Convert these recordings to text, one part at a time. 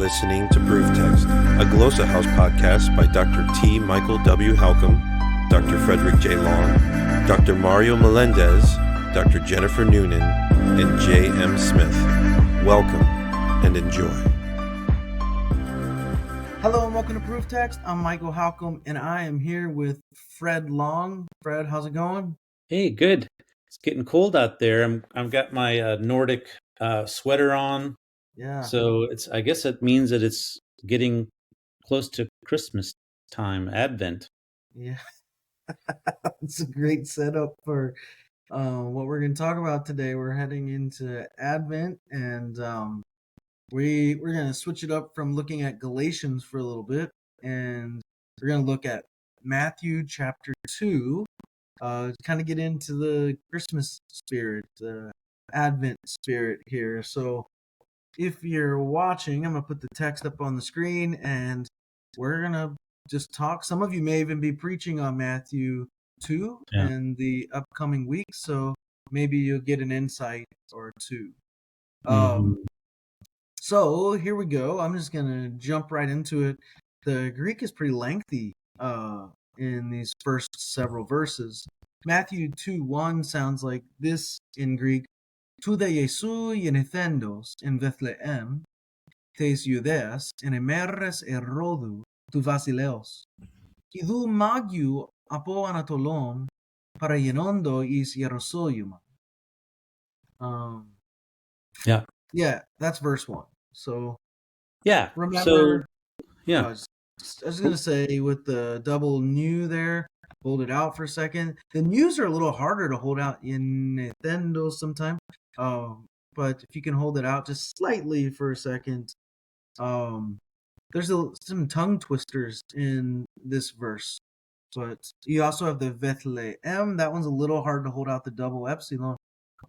listening to Proof Text, a Glossa House podcast by Dr. T. Michael W. Halcomb, Dr. Frederick J. Long, Dr. Mario Melendez, Dr. Jennifer Noonan, and J. M. Smith. Welcome and enjoy. Hello and welcome to Proof Text. I'm Michael Halcomb and I am here with Fred Long. Fred, how's it going? Hey, good. It's getting cold out there. I've got my Nordic sweater on. Yeah. So I guess it means that it's getting close to Christmas time, Advent. Yeah. It's a great setup for what we're going to talk about today. We're heading into Advent and we're going to switch it up from looking at Galatians for a little bit, and we're going to look at Matthew chapter 2. Kind of get into the Christmas spirit, Advent spirit here. So if you're watching, I'm going to put the text up on the screen and we're going to just talk. Some of you may even be preaching on Matthew 2 in the upcoming weeks, so maybe you'll get an insight or two. So here we go. I'm just going to jump right into it. The Greek is pretty lengthy in these first several verses. Matthew 2:1 sounds like this in Greek. Tude Jesu γεννηθέντος εν Βεθλεέμ, tes Ιουδαίας, εν ημέρες Ηρώδου του βασιλέως. Ιδού μάγιου από Ανατολών παραγενόντο εις Ιεροσόλυμα. Yeah, that's verse 1. So, yeah. Remember, yeah. I was going to say with the double nu there, hold it out for a second. The news are a little harder to hold out in Nintendo sometimes. But if you can hold it out just slightly for a second, there's some tongue twisters in this verse. But you also have the Bethlehem. That one's a little hard to hold out the double epsilon.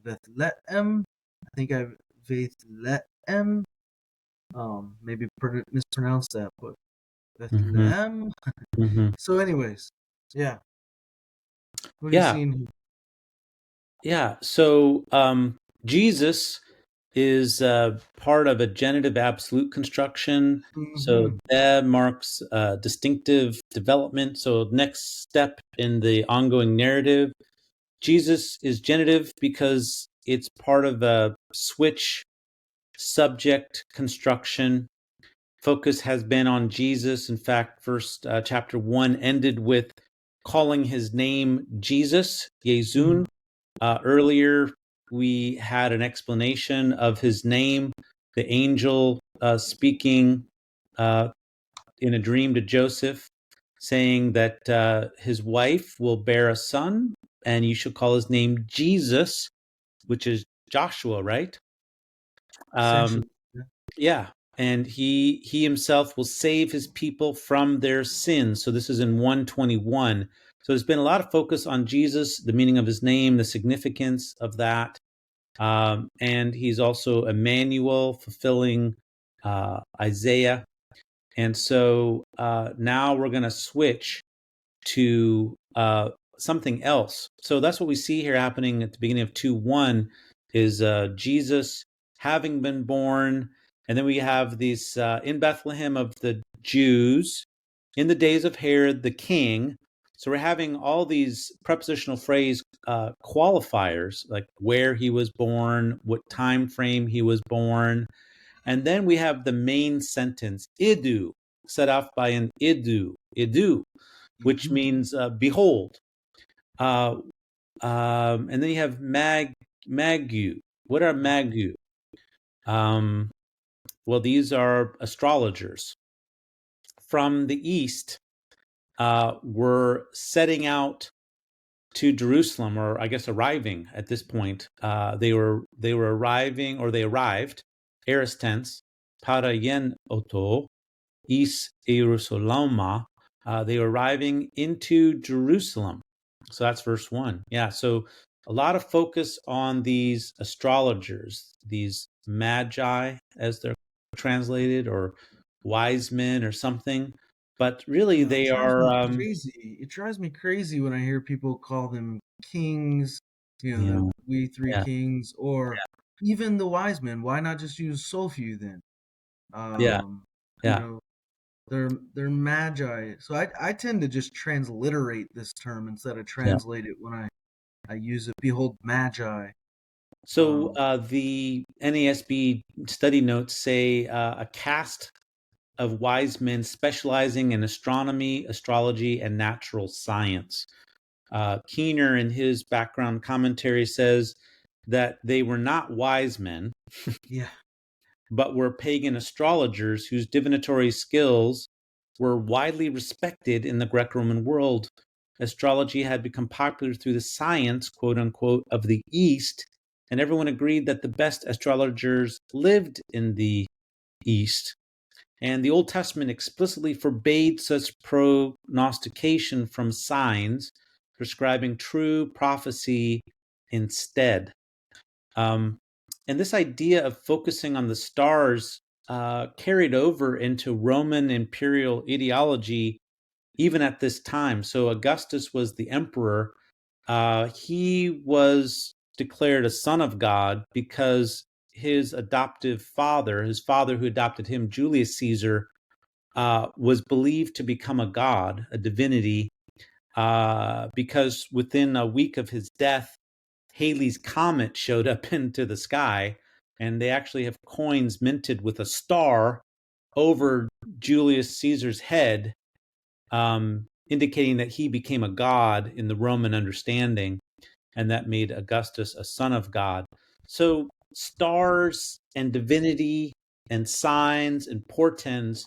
Bethlehem. I think I've Bethlehem. Maybe mispronounced that, but Bethlehem. So, anyways, yeah. What have you seen? Yeah. So, Jesus is part of a genitive absolute construction. So that marks distinctive development. So next step in the ongoing narrative, Jesus is genitive because it's part of a switch subject construction. Focus has been on Jesus. In fact, chapter 1 ended with calling his name Jesus, Yesun. Earlier, we had an explanation of his name, the angel speaking in a dream to Joseph, saying that his wife will bear a son, and you shall call his name Jesus, which is Joshua, right? Yeah. And he himself will save his people from their sins. So this is in 121. So there's been a lot of focus on Jesus, the meaning of his name, the significance of that. And he's also Emmanuel, fulfilling Isaiah. And so now we're going to switch to something else. So that's what we see here happening at the beginning of 2:1 is Jesus having been born. And then we have these in Bethlehem of the Jews in the days of Herod the king. So we're having all these prepositional phrase qualifiers, like where he was born, what time frame he was born. And then we have the main sentence, idu, set off by an idu, which means behold. And then you have magu. What are magu? Well, these are astrologers from the east. Were setting out to Jerusalem, or I guess arriving at this point. They were arriving, or they arrived, aorist tense, para yen oto, is Jerusalema. They were arriving into Jerusalem. So that's verse 1. Yeah, so a lot of focus on these astrologers, these magi, as they're translated, or wise men or something. But really, they are crazy. It drives me crazy when I hear people call them kings, we three kings, or even the wise men. Why not just use Sophie then? You Yeah. know, they're magi. So I tend to just transliterate this term instead of Yeah. translate it when I use it. Behold, magi. So the NASB study notes say a cast of wise men specializing in astronomy, astrology, and natural science. Keener, in his background commentary, says that they were not wise men, Yeah, but were pagan astrologers whose divinatory skills were widely respected in the Greco-Roman world. Astrology had become popular through the science, quote unquote, of the East, and everyone agreed that the best astrologers lived in the East. And the Old Testament explicitly forbade such prognostication from signs, prescribing true prophecy instead. And this idea of focusing on the stars carried over into Roman imperial ideology even at this time. So Augustus was the emperor. He was declared a son of God because his adoptive father, his father who adopted him, Julius Caesar, was believed to become a god, a divinity, because within a week of his death, Halley's Comet showed up into the sky, and they actually have coins minted with a star over Julius Caesar's head, indicating that he became a god in the Roman understanding, and that made Augustus a son of God. So stars and divinity and signs and portents,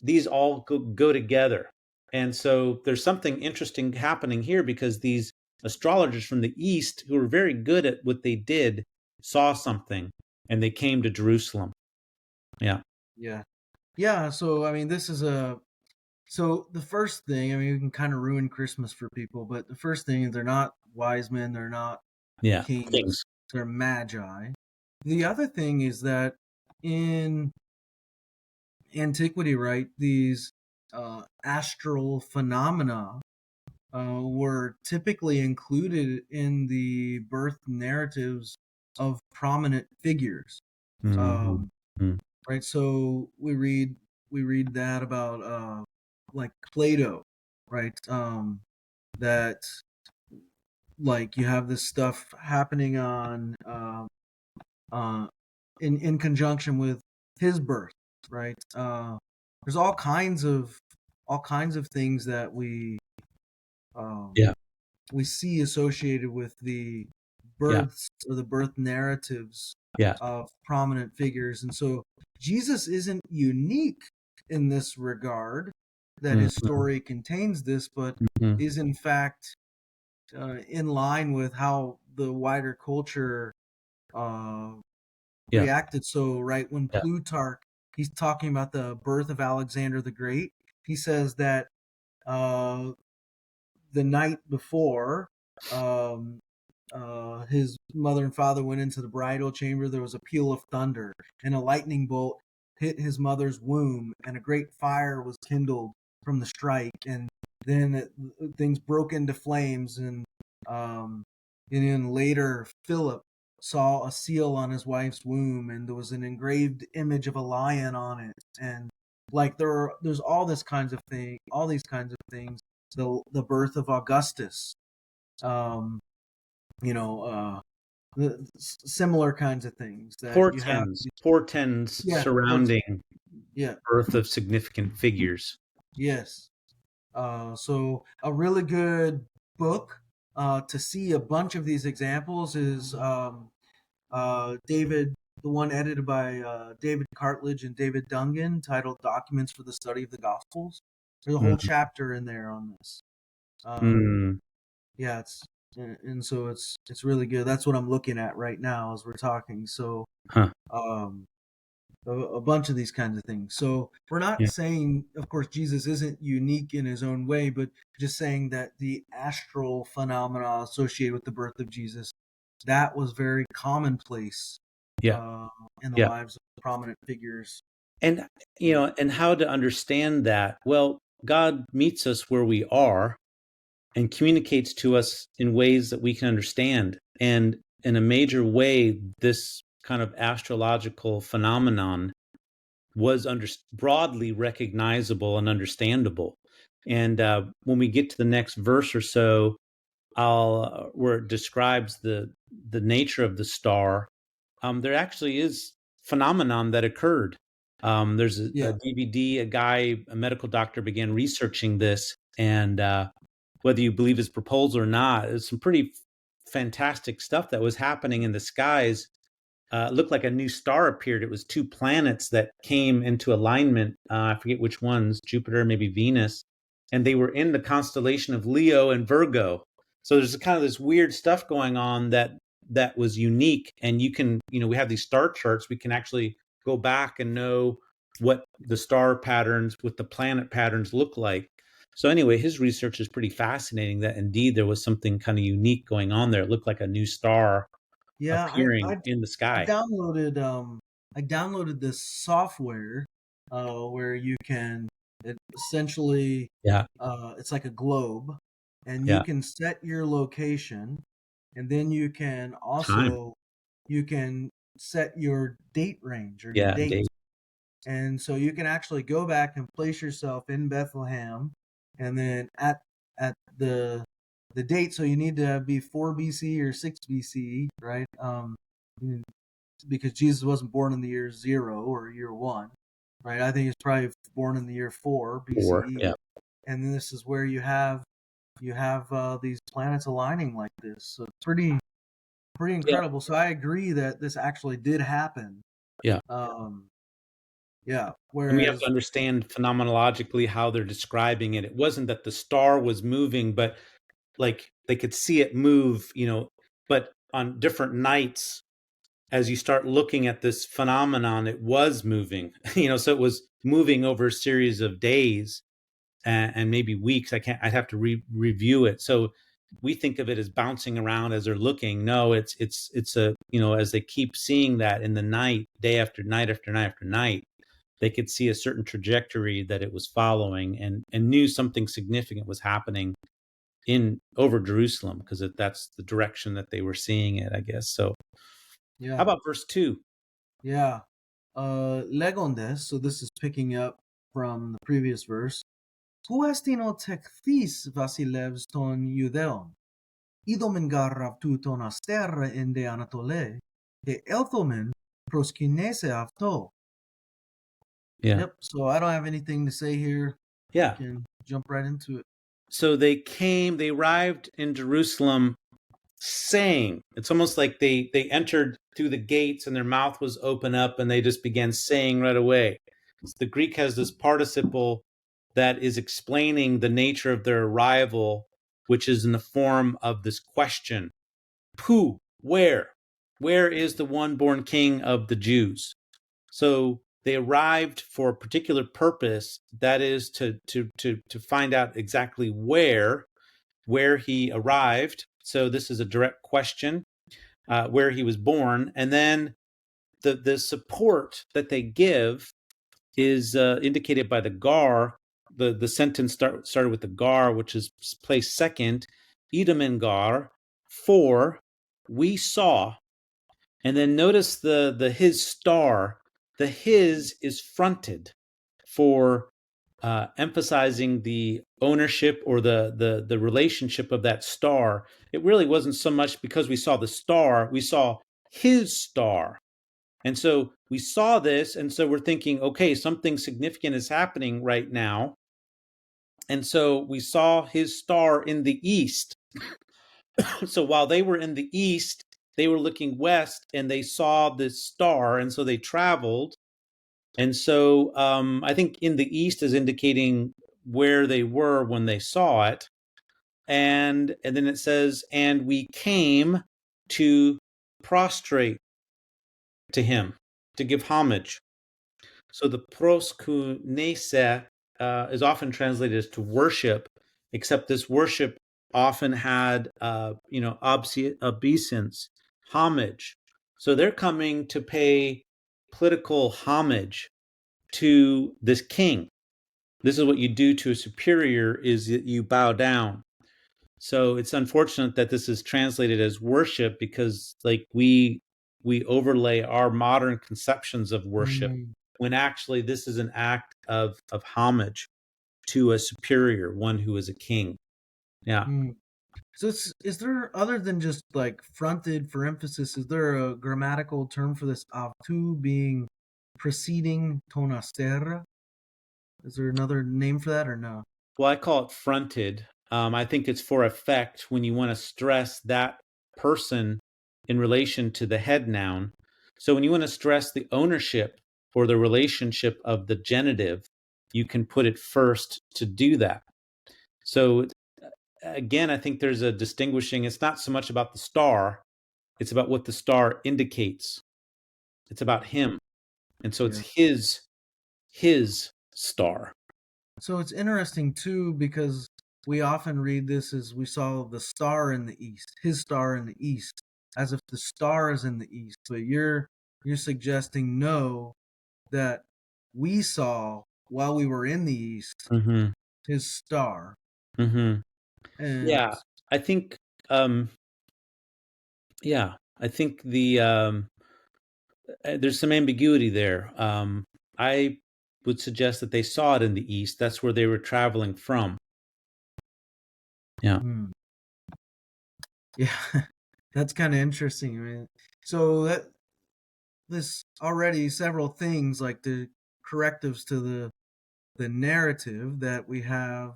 these all go together. And so there's something interesting happening here because these astrologers from the East who were very good at what they did saw something and they came to Jerusalem. Yeah. yeah, yeah. So I mean, so the first thing. I mean, we can kind of ruin Christmas for people, but the first thing is they're not wise men. They're not Yeah. kings. Kings. They're magi. The other thing is that in antiquity, right, these astral phenomena were typically included in the birth narratives of prominent figures. Mm-hmm. Um, right, so we read that about like Plato, right? That like you have this stuff happening on uh, in conjunction with his birth, right? There's all kinds of things that um, Yeah. we see associated with the Yeah. births or the birth narratives Yeah. of prominent figures, and so Jesus isn't unique in this regard that his Mm-hmm. story contains this, but Mm-hmm. is in fact in line with how the wider culture uh, Yeah. reacted. So, right when Yeah. Plutarch he's talking about the birth of Alexander the Great, he says that uh, the night before um, his mother and father went into the bridal chamber, there was a peal of thunder, and a lightning bolt hit his mother's womb, and a great fire was kindled from the strike, and then things broke into flames, um, and then later Philip saw a seal on his wife's womb, and there was an engraved image of a lion on it, and like there's all these kinds of things. The birth of Augustus, um, you know, similar kinds of things that you have. Portends Yeah, surrounding yeah, birth of significant figures. yes. So a really good book to see a bunch of these examples is David, the one edited by David Cartledge and David Dungan, titled "Documents for the Study of the Gospels." There's a whole Mm-hmm. chapter in there on this. Mm. Yeah, and so it's really good. That's what I'm looking at right now as we're talking. So Huh. um, a bunch of these kinds of things. So we're not Yeah. saying, of course, Jesus isn't unique in his own way, but just saying that the astral phenomena associated with the birth of Jesus, that was very commonplace Yeah. uh, in the Yeah. lives of prominent figures. And and how to understand that? Well, God meets us where we are and communicates to us in ways that we can understand. And in a major way, this kind of astrological phenomenon was broadly recognizable and understandable. And when we get to the next verse or so, where it describes the nature of the star, there actually is phenomenon that occurred. There's a DVD, a medical doctor, began researching this, and whether you believe his proposal or not, there's some pretty fantastic stuff that was happening in the skies. It looked like a new star appeared. It was two planets that came into alignment. I forget which ones, Jupiter, maybe Venus, and they were in the constellation of Leo and Virgo. So there's kind of this weird stuff going on that was unique. And you can, we have these star charts. We can actually go back and know what the star patterns with the planet patterns look like. So anyway, his research is pretty fascinating, that indeed there was something kind of unique going on there. It looked like a new star appearing in the sky. I downloaded this software where you can essentially it's like a globe, and you can set your location, and then you can also you can set your date range or your date. And so you can actually go back and place yourself in Bethlehem, and then at the date, so you need to be 4 BC or 6 BC, right? Because Jesus wasn't born in the year 0 or year 1, right? I think he's probably born in the year 4 BCE. And then this is where you have these planets aligning like this. So it's pretty incredible. So I agree that this actually did happen. Whereas, and we have to understand phenomenologically how they're describing it. It wasn't that the star was moving, but like they could see it move, but on different nights, as you start looking at this phenomenon, it was moving, so it was moving over a series of days and maybe weeks. I'd have to review it. So we think of it as bouncing around as they're looking. No, it's a, as they keep seeing that in the night, day after night after night after night, they could see a certain trajectory that it was following, and knew something significant was happening over Jerusalem, because that's the direction that they were seeing it, I guess. So how about verse 2? Legondes, so this is picking up from the previous verse. Tou estino tekthis vasilevs ton Judeon, idomen garrav tu ton asterra in de Anatole, de elthomen proskinese avto. Yep. So I don't have anything to say here. Yeah. You can jump right into it. So they arrived in Jerusalem saying, it's almost like they entered through the gates and their mouth was open up and they just began saying right away. So the Greek has this participle that is explaining the nature of their arrival, which is in the form of this question. Who? Where? Where is the one born king of the Jews? So they arrived for a particular purpose, that is to find out exactly where he arrived. So this is a direct question, where he was born. And then the support that they give is indicated by the gar. The sentence started with the gar, which is placed second. Idam in gar, for we saw. And then notice the his star. The his is fronted for emphasizing the ownership or the relationship of that star. It really wasn't so much because we saw the star, we saw his star. And so we saw this, and so we're thinking, okay, something significant is happening right now. And so we saw his star in the east. So while they were in the east, they were looking west and they saw this star, and so they traveled. And so I think in the east is indicating where they were when they saw it. And then it says, and we came to prostrate to him, to give homage. So the proskunese is often translated as to worship, except this worship often had, obeisance, homage. So they're coming to pay political homage to this king. This is what you do to a superior, is that you bow down. So it's unfortunate that this is translated as worship, because like we overlay our modern conceptions of worship when actually this is an act of homage to a superior, one who is a king. Yeah. So is there, other than just like fronted for emphasis, is there a grammatical term for this avtu being preceding tonasterra? Is there another name for that or no? Well, I call it fronted. I think it's for effect when you want to stress that person in relation to the head noun. So when you want to stress the ownership or the relationship of the genitive, you can put it first to do that. So again, I think there's a distinguishing, it's not so much about the star, it's about what the star indicates. It's about him. And so it's his star. So it's interesting too, because we often read this as we saw the star in the east, his star in the east, as if the star is in the east. But you're suggesting no, that we saw while we were in the east Mm-hmm. his star. Mm-hmm. And Yeah, I think I think there's some ambiguity there. I would suggest that they saw it in the east. That's where they were traveling from. Yeah. Yeah, that's kind of interesting. I mean, so that this already several things like the correctives to the narrative that we have.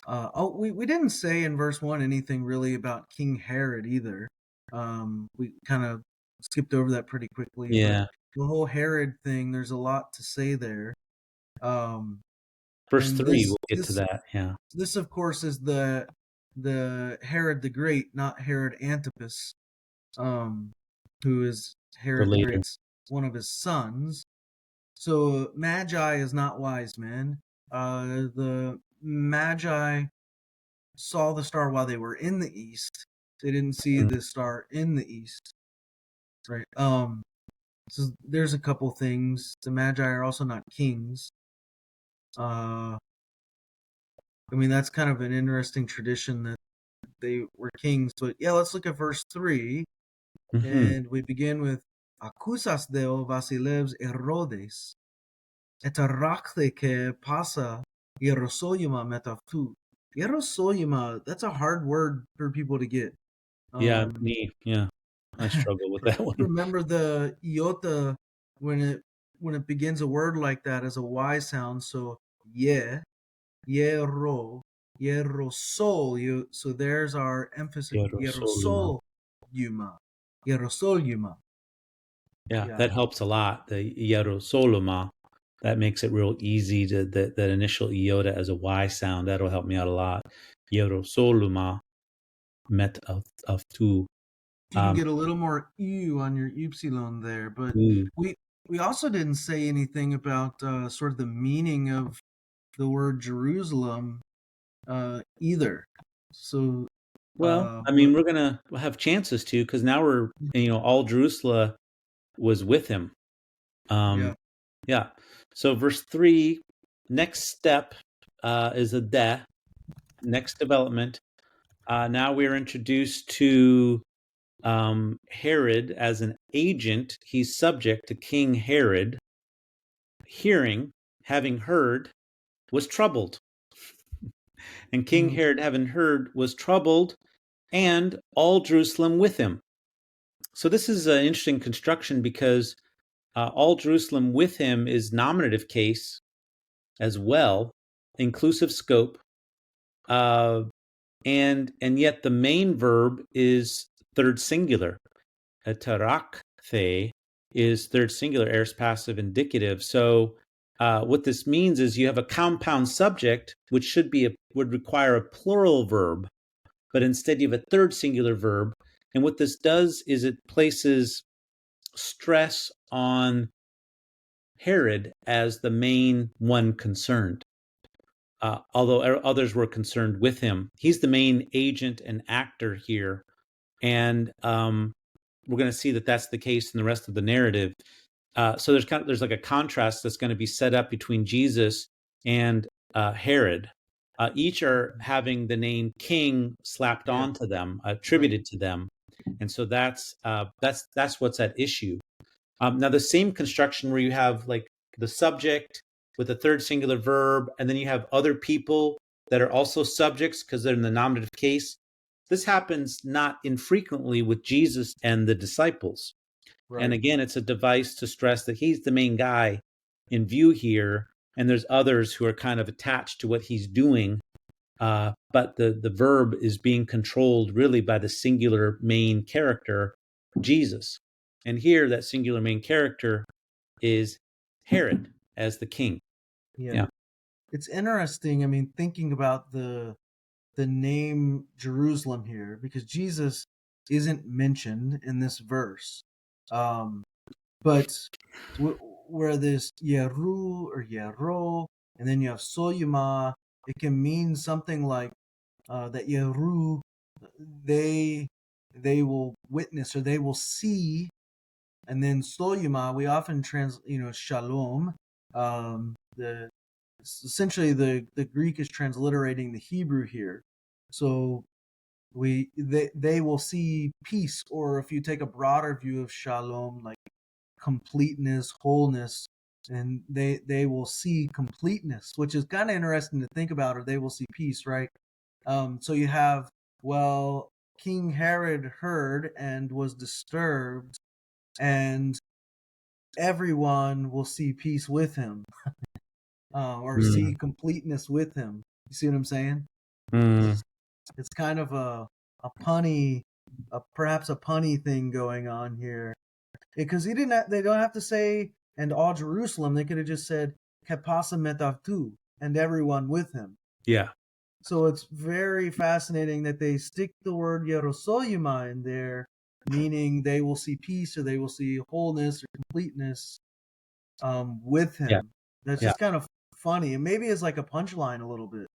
We didn't say in verse 1 anything really about King Herod either. We kind of skipped over that pretty quickly, but Yeah. the whole Herod thing, there's a lot to say there. Verse And 3, we'll get to that. Yeah. this of course is the Herod the Great, not Herod Antipas, who is For Herod the later. Great's one of his sons. So Magi is not wise men. The Magi saw the star while they were in the east. They didn't see the star in the east, right? So there's a couple things. The Magi are also not kings. I mean, that's kind of an interesting tradition that they were kings. But yeah, let's look at verse 3. Mm-hmm. And we begin with Acusas deo Vasilev Herodes, et arachne que pasa Hierosolyma metaftu. Hierosolyma, that's a hard word for people to get. Yeah, yeah. I struggle with that one. Remember the iota when it begins a word like that as a Y sound. So hierosol. So there's our emphasis. Hierosoluma. Hierosolyma. Yeah, Yeah. that helps a lot. The Hierosoluma, that makes it real easy to that initial iota as a Y sound. That'll help me out a lot. Hierosoluma met of two. You can get a little more U on your upsilon there, but we also didn't say anything about sort of the meaning of the word Jerusalem either. So Well, I mean, we'll have chances to, because now we're, all Jerusalem was with him. Yeah. So verse 3, next step is a de, next development. Now we're introduced to Herod as an agent. He's subject to King Herod. Hearing, having heard, was troubled. And King Herod, having heard, was troubled, and all Jerusalem with him. So this is an interesting construction because all Jerusalem with him is nominative case as well, inclusive scope, and yet the main verb is third singular. Tarakhe is third singular, aorist passive indicative. So what this means is you have a compound subject, which would require a plural verb, but instead you have a third singular verb. And what this does is it places stress on Herod as the main one concerned, although others were concerned with him. He's the main agent and actor here, and we're going to see that that's the case in the rest of the narrative. So there's like a contrast that's going to be set up between Jesus and Herod. Each are having the name king slapped onto them, attributed to them, and so that's what's at issue. Now, the same construction where you have like the subject with a third singular verb, and then you have other people that are also subjects because they're in the nominative case. This happens not infrequently with Jesus and the disciples. Right. And again, it's a device to stress that he's the main guy in view here, and there's others who are kind of attached to what he's doing. But the verb is being controlled really by the singular main character, Jesus. And here, that singular main character is Herod as the king. Yeah. It's interesting. I mean, thinking about the name Jerusalem here, because Jesus isn't mentioned in this verse. But where there's Yeru or Yero, and then you have Soyuma, it can mean something like that Yeru, they will witness or they will see, and then Soyuma, we often Shalom. The essentially the Greek is transliterating the Hebrew here, so they will see peace, or if you take a broader view of Shalom, like completeness, wholeness, and they will see completeness, which is kind of interesting to think about, or they will see peace, right? So you have, well, King Herod heard and was disturbed, and everyone will see peace with him, or see completeness with him. You see what I'm saying? It's kind of a punny, perhaps a punny thing going on here, because they don't have to say and all Jerusalem. They could have just said Kepasa Metavtu and everyone with him. Yeah. So it's very fascinating that they stick the word Yerosoyuma in there, meaning they will see peace or they will see wholeness or completeness with him. Yeah. That's just kind of funny, and maybe it's like a punchline a little bit.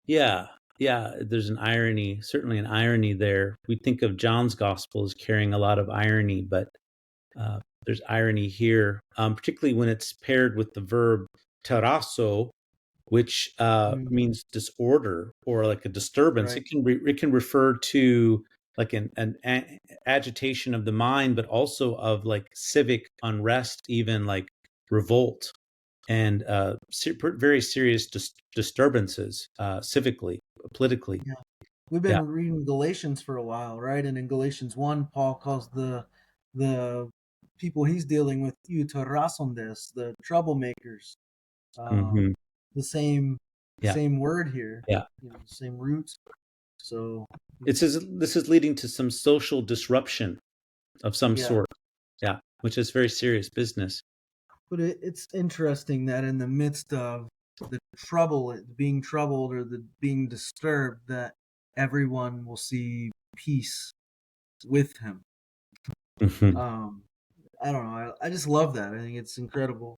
Yeah. There's an irony, certainly an irony there. We think of John's gospel as carrying a lot of irony, but there's irony here, particularly when it's paired with the verb tarasso, which means disorder or like a disturbance. Right. It can refer to like an agitation of the mind, but also of like civic unrest, even like revolt and very serious disturbances civically, politically. Yeah. We've been reading Galatians for a while, right? And in Galatians 1, Paul calls the people he's dealing with euterasondes, the troublemakers. The same word here. Yeah. Same roots. So this is leading to some social disruption of some sort. Yeah, which is very serious business. But it's interesting that in the midst of the trouble, being troubled or the being disturbed, that everyone will see peace with him. I don't know. I just love that. I think it's incredible.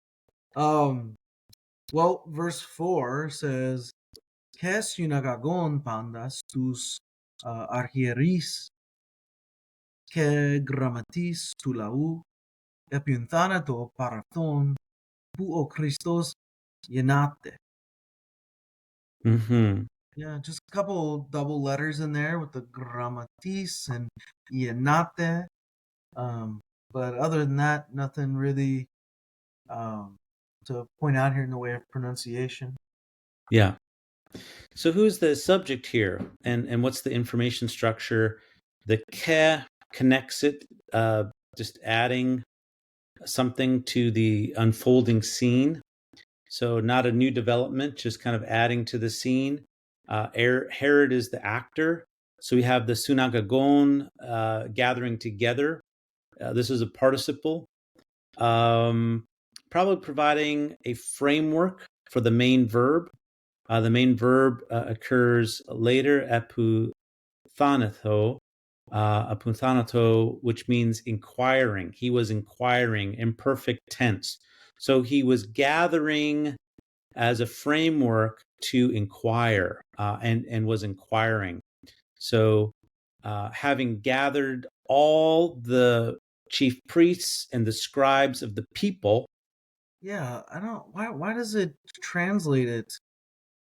Well, verse 4 says, Kes yunagagon pandas tus arhieris ke grammatis tu lau epiunthanato parathon puo Christos yenate. Yeah, just a couple double letters in there with the grammatis and yenate. But other than that, nothing really to point out here in the way of pronunciation. Yeah. So who's the subject here, and what's the information structure? The ke connects it, just adding something to the unfolding scene. So not a new development, just kind of adding to the scene. Herod is the actor. So we have the synagogon gathering together. This is a participle, probably providing a framework for the main verb. The main verb occurs later, apunthanato, which means inquiring. He was inquiring, imperfect tense. So he was gathering as a framework to inquire, and was inquiring. So having gathered all the chief priests and the scribes of the people. Yeah, I don't. Why does it translate it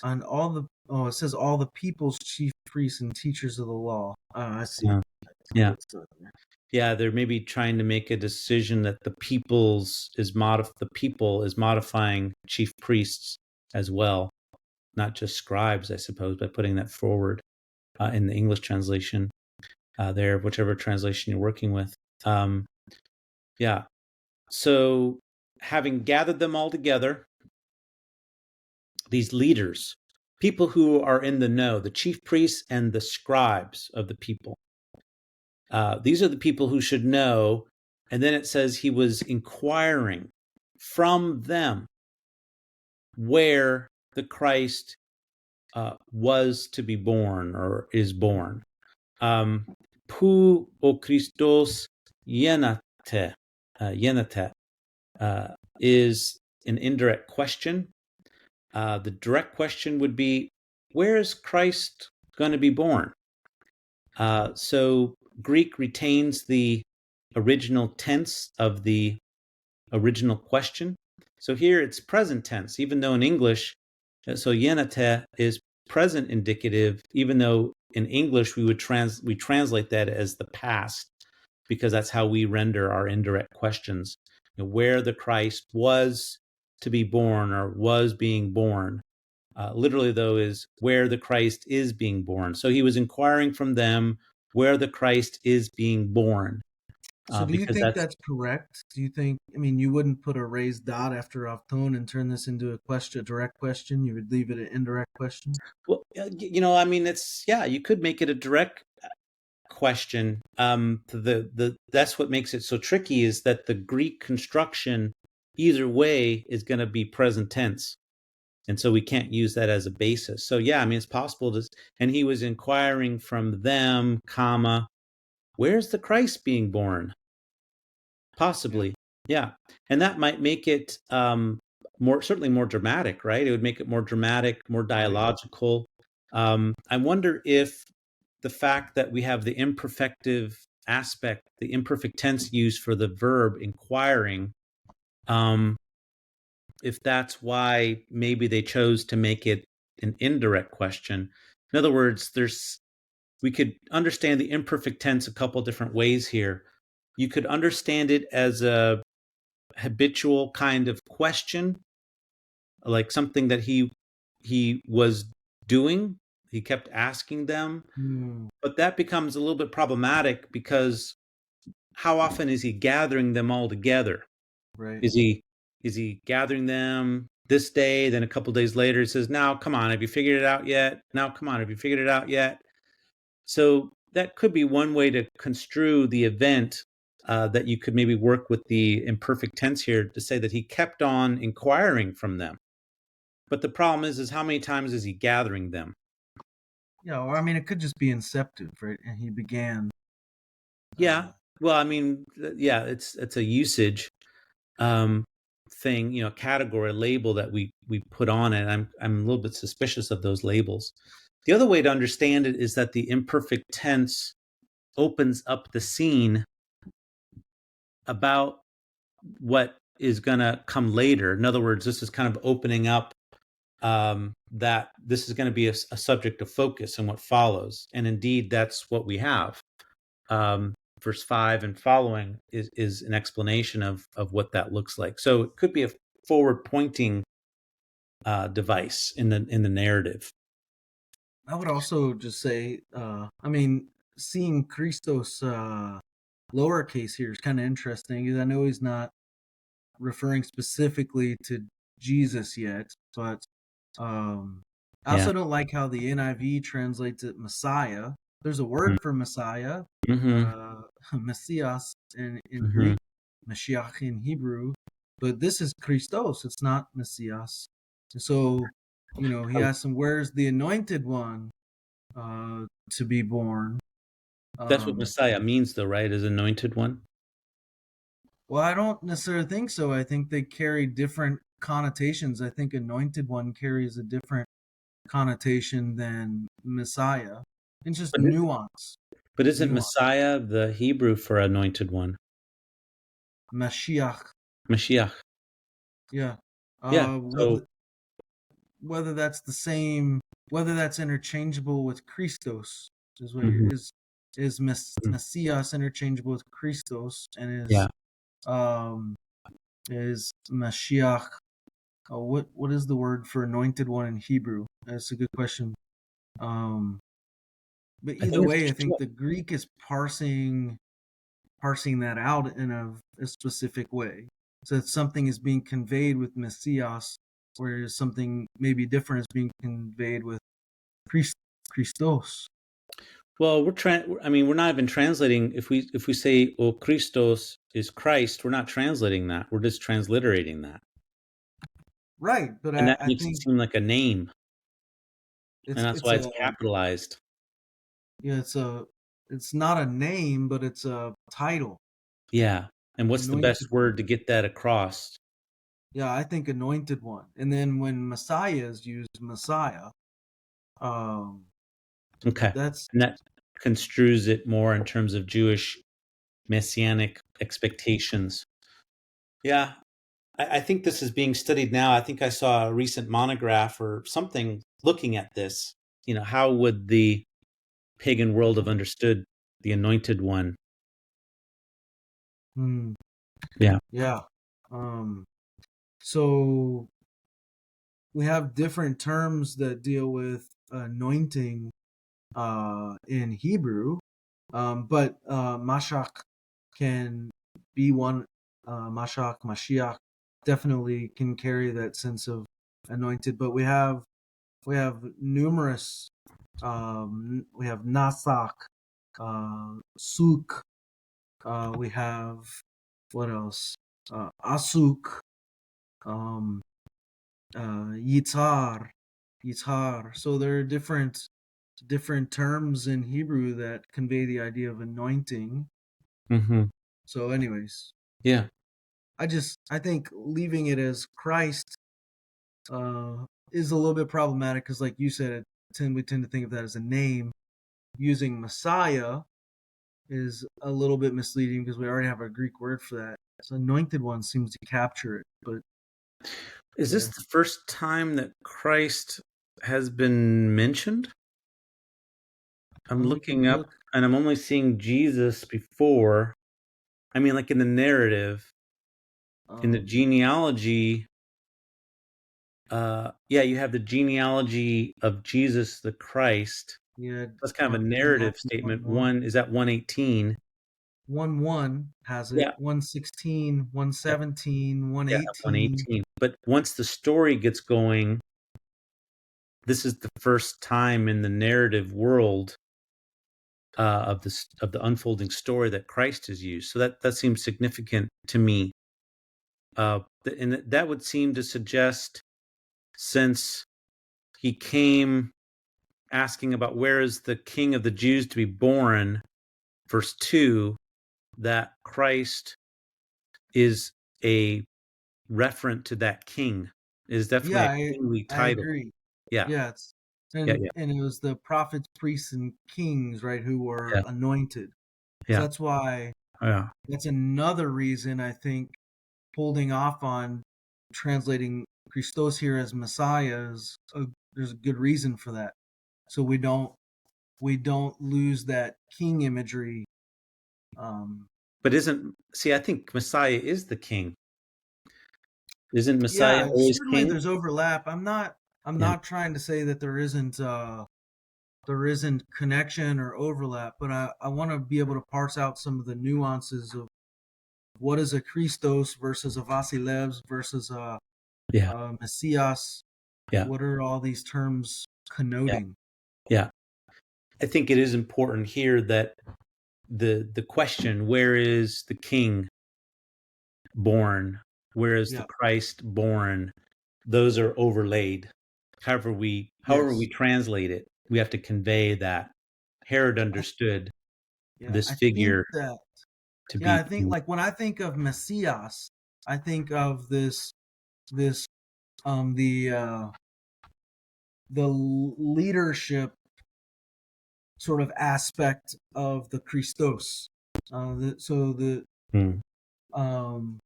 on all the? Oh, it says all the people's chief priests and teachers of the law. I see. Yeah. Yeah, they're maybe trying to make a decision that the people is modifying chief priests as well, not just scribes, I suppose, by putting that forward in the English translation there, whichever translation you're working with. Yeah. So having gathered them all together, these leaders, people who are in the know, the chief priests and the scribes of the people, these are the people who should know. And then it says he was inquiring from them where the Christ was to be born or is born. Pu o Christos yenate, is an indirect question. The direct question would be, where is Christ going to be born? So Greek retains the original tense of the original question. So here it's present tense, even though in English, so yenate is present indicative, even though in English we translate that as the past, because that's how we render our indirect questions. Where the Christ was to be born or was being born. Literally, though, is where the Christ is being born. So he was inquiring from them where the Christ is being born. So do you Because think that's, that's correct? Do you think, I mean, you wouldn't put a raised dot after Afton and turn this into a direct question? You would leave it an indirect question? well, I mean, you could make it a direct question. That's what makes it so tricky, is that the Greek construction, either way, is going to be present tense. And so we can't use that as a basis. So yeah, I mean, it's possible to, and he was inquiring from them, comma, where's the Christ being born? Possibly. Yeah. And that might make it certainly more dramatic, right? It would make it more dramatic, more dialogical. I wonder if the fact that we have the imperfective aspect, the imperfect tense used for the verb inquiring, if that's why maybe they chose to make it an indirect question. In other words, we could understand the imperfect tense a couple different ways here. You could understand it as a habitual kind of question, like something that he was doing. He kept asking them, but that becomes a little bit problematic, because how often is he gathering them all together? Right. Is he gathering them this day, then a couple days later he says, now come on, have you figured it out yet? Now come on, have you figured it out yet? So that could be one way to construe the event, that you could maybe work with the imperfect tense here to say that he kept on inquiring from them. But the problem is how many times is he gathering them? Yeah, or I mean, it could just be inceptive, right? And he began. Yeah. Well, I mean, yeah, it's a usage thing, category, label that we put on it. I'm a little bit suspicious of those labels. The other way to understand it is that the imperfect tense opens up the scene about what is going to come later. In other words, this is kind of opening up that this is going to be a subject of focus in what follows. And indeed, that's what we have. Verse 5 and following is an explanation of what that looks like. So it could be a forward-pointing device in the narrative. I would also just say, I mean, seeing Christos lowercase here is kind of interesting, because I know he's not referring specifically to Jesus yet, but I also don't like how the NIV translates it Messiah. There's a word for Messiah, Mm-hmm. Messias in Mm-hmm. Greek, Mashiach in Hebrew, but this is Christos. It's not Messias. And so, he asks him, "Where's the Anointed One to be born?" That's what Um, Messiah means, though, right? As anointed one. well, I don't necessarily think so. I think they carry different connotations. I think Anointed One carries a different connotation than Messiah. It's just But nuance. but isn't Nuance. Messiah the Hebrew for anointed one? Mashiach. Mashiach. Yeah. Yeah. So Whether that's the same, whether that's interchangeable with Christos is what mhm. is. is Messias interchangeable with Christos, and Yeah. is Mashiach. What is the word for anointed one in Hebrew? That's a good question. But I either think way, I it's think the Greek is parsing that out in a specific way. So that something is being conveyed with Messias, whereas something maybe different is being conveyed with Christos. well, we're not even translating. If we say, "Oh, Christos is Christ," we're not translating that. We're just transliterating that, Right, but and that I makes it think seem like a name, and that's it's why a it's capitalized. yeah, it's not a name, but it's a title. Yeah. And what's the Anointed best one. word to get that across? Yeah, I think anointed one. And then when Messiah is used, Messiah, um, Okay. that's And that construes it more in terms of Jewish messianic expectations. Yeah. I think this is being studied now. I think I saw a recent monograph or something looking at this. How would the pagan world have understood the anointed one? hmm, Yeah. yeah. So we have different terms that deal with anointing in Hebrew, but Mashach can be one. Mashach, Mashiach definitely can carry that sense of anointed. But we have numerous. We have Nasak, Suk. We have what else? Asuk, um, Yitzhar, Yitzhar. So there are different terms in Hebrew that convey the idea of anointing. Mm-hmm. So, anyways, Yeah. I think leaving it as Christ is a little bit problematic because, like you said, we tend to think of that as a name. Using Messiah is a little bit misleading because we already have a Greek word for that. So, anointed one seems to capture it, but Is this yeah, the first time that Christ has been mentioned? I'm we can looking up look. and I'm only seeing Jesus before. I mean, like in the narrative, in the Um, genealogy. Yeah, you have the genealogy of Jesus the Christ. yeah, That's kind of a narrative Matthew statement. 1:1. One is that 118. 1:1 has it. Yeah, 1:16, yeah, 1:17, yeah, 1:18. 118. But once the story gets going, this is the first time in the narrative world of the unfolding story that Christ is used. So that seems significant to me. And that would seem to suggest, since he came asking about where is the King of the Jews to be born, verse 2, that Christ is a referent to that king. It is Yeah, definitely a kingly I title. agree. Yeah, Yeah, yeah, and yeah, it was the prophets, priests, and kings, right, who were yeah, anointed. So yeah, yeah. that's another reason I think holding off on translating Christos here as Messiah there's a good reason for that. So we don't lose that king imagery. Um, But I think Messiah is the king. Isn't Messiah yeah, always certainly king? there's overlap. I'm Yeah, not trying to say that there isn't connection or overlap, but I want to be able to parse out some of the nuances of what is a Christos versus a Vasilevs versus yeah, a Messias. yeah, What are all these terms yeah, connoting? yeah. I think it is important here that the question, where is the king born? Where is the Yeah. Christ born? Those are overlaid. However we Yes. translate it, we have to convey that Herod I, understood yeah. this I think figure that. to Yeah. be I think king. like when I think of Messias, I think of this um the uh the leadership sort of aspect of the Christos. So the Hmm. um,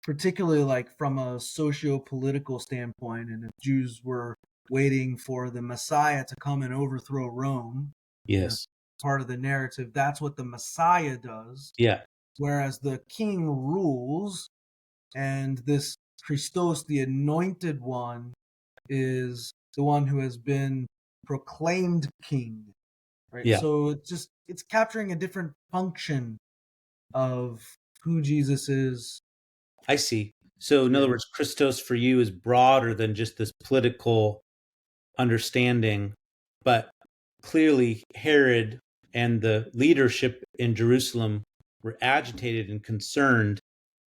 particularly like from a socio-political standpoint, and if Jews were waiting for the Messiah to come and overthrow Rome, you know, Yes. part of the narrative. That's what the Messiah does. Yeah. Whereas the king rules, and this Christos, the anointed one, is the one who has been proclaimed king. Right? Yeah. So it's capturing a different function of who Jesus is. I see. So in other words, Christos for you is broader than just this political understanding, but clearly Herod and the leadership in Jerusalem were agitated and concerned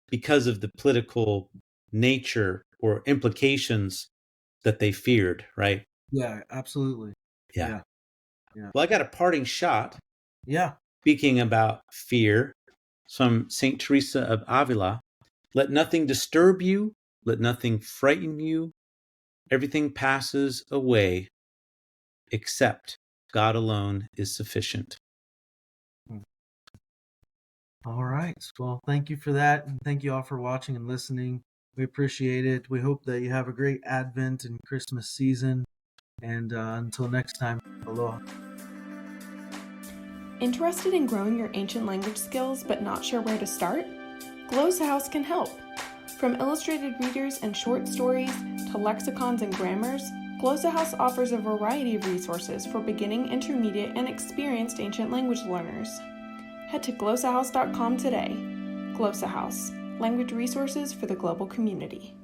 because of the political nature or implications that they feared, right? Yeah, absolutely. Yeah. Yeah. Well, I got a parting shot. Yeah. Speaking about fear, from Saint Teresa of Avila, let nothing disturb you, let nothing frighten you. Everything passes away, except God alone is sufficient. All right. Well, thank you for that. And thank you all for watching and listening. We appreciate it. We hope that you have a great Advent and Christmas season. And until next time, aloha. Interested in growing your ancient language skills but not sure where to start? Glossa House can help. From illustrated readers and short stories to lexicons and grammars, Glossa House offers a variety of resources for beginning, intermediate, and experienced ancient language learners. Head to glossahouse.com today. Glossa House, language resources for the global community.